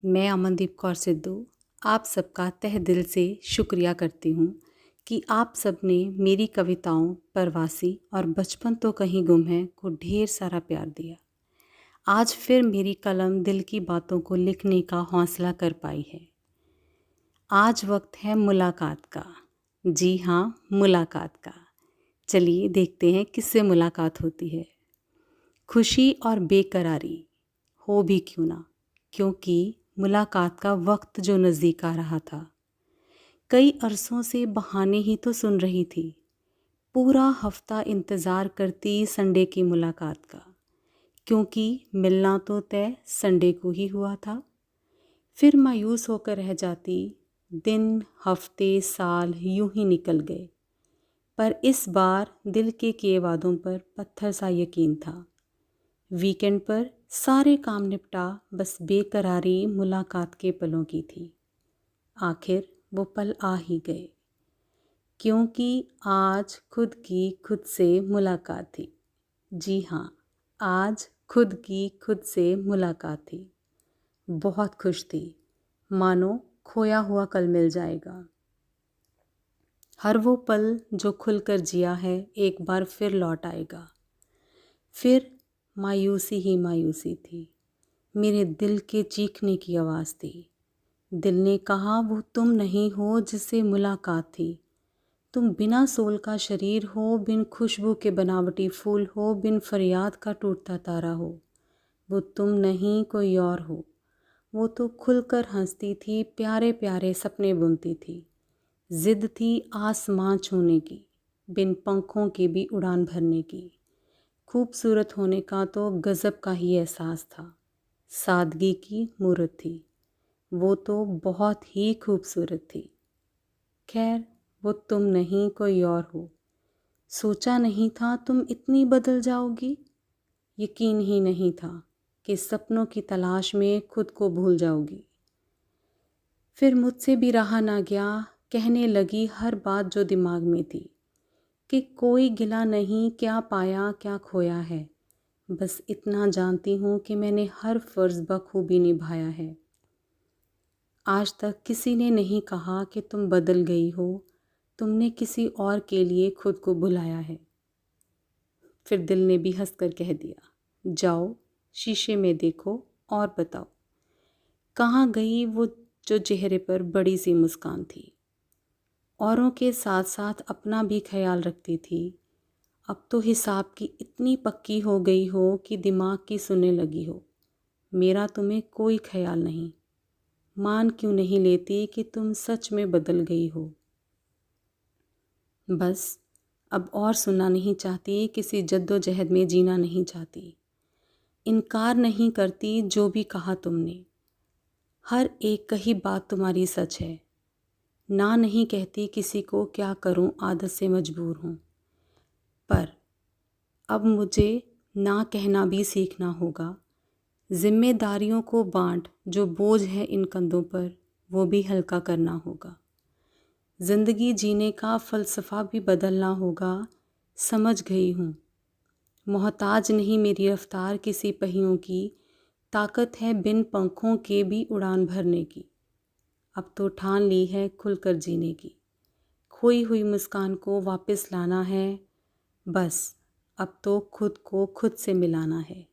मैं अमनदीप कौर सिद्धू आप सबका तहे दिल से शुक्रिया करती हूँ कि आप सब ने मेरी कविताओं प्रवासी और बचपन तो कहीं गुम है को ढेर सारा प्यार दिया। आज फिर मेरी कलम दिल की बातों को लिखने का हौसला कर पाई है। आज वक्त है मुलाकात का। जी हाँ, मुलाकात का। चलिए देखते हैं किससे मुलाकात होती है। खुशी और बेकरारी हो भी क्यों ना, क्योंकि मुलाकात का वक्त जो नज़दीक आ रहा था। कई अरसों से बहाने ही तो सुन रही थी, पूरा हफ्ता इंतज़ार करती संडे की मुलाकात का, क्योंकि मिलना तो तय संडे को ही हुआ था। फिर मायूस होकर रह जाती, दिन हफ्ते साल यूं ही निकल गए, पर इस बार दिल के किए वादों पर पत्थर सा यकीन था। वीकेंड पर सारे काम निपटा, बस बेकरारी मुलाकात के पलों की थी। आखिर वो पल आ ही गए, क्योंकि आज खुद की खुद से मुलाकात थी। जी हाँ, आज खुद की खुद से मुलाकात थी। बहुत खुश थी, मानो खोया हुआ कल मिल जाएगा। हर वो पल जो खुलकर जिया है एक बार फिर लौट आएगा। फिर मायूसी ही मायूसी थी, मेरे दिल के चीखने की आवाज़ थी। दिल ने कहा वो तुम नहीं हो जिससे मुलाकात थी। तुम बिना सोल का शरीर हो, बिन खुशबू के बनावटी फूल हो, बिन फरियाद का टूटता तारा हो। वो तुम नहीं कोई और हो। वो तो खुलकर हंसती थी, प्यारे प्यारे सपने बुनती थी। जिद थी आसमां छूने की, बिन पंखों के भी उड़ान भरने की। खूबसूरत होने का तो गज़ब का ही एहसास था, सादगी की मूरत थी। वो तो बहुत ही खूबसूरत थी। खैर, वो तुम नहीं कोई और हो। सोचा नहीं था तुम इतनी बदल जाओगी। यकीन ही नहीं था कि सपनों की तलाश में खुद को भूल जाओगी। फिर मुझसे भी रहा ना गया, कहने लगी हर बात जो दिमाग में थी, कि कोई गिला नहीं, क्या पाया क्या खोया है। बस इतना जानती हूँ कि मैंने हर फ़र्ज़ बखूबी निभाया है। आज तक किसी ने नहीं कहा कि तुम बदल गई हो, तुमने किसी और के लिए खुद को भुलाया है। फिर दिल ने भी हंसकर कह दिया, जाओ शीशे में देखो और बताओ, कहाँ गई वो जो चेहरे पर बड़ी सी मुस्कान थी। औरों के साथ साथ अपना भी ख्याल रखती थी। अब तो हिसाब की इतनी पक्की हो गई हो कि दिमाग की सुनने लगी हो। मेरा तुम्हें कोई ख्याल नहीं। मान क्यों नहीं लेती कि तुम सच में बदल गई हो। बस अब और सुनना नहीं चाहती, किसी जद्दोजहद में जीना नहीं चाहती। इनकार नहीं करती जो भी कहा तुमने, हर एक कही बात तुम्हारी सच है। ना नहीं कहती किसी को, क्या करूं आदत से मजबूर हूं। पर अब मुझे ना कहना भी सीखना होगा। जिम्मेदारियों को बांट, जो बोझ है इन कंधों पर वो भी हल्का करना होगा। ज़िंदगी जीने का फ़लसफ़ा भी बदलना होगा। समझ गई हूँ, मोहताज नहीं मेरी रफ़्तार किसी पहियों की, ताकत है बिन पंखों के भी उड़ान भरने की। अब तो ठान ली है खुलकर जीने की, खोई हुई मुस्कान को वापस लाना है। बस अब तो खुद को खुद से मिलाना है।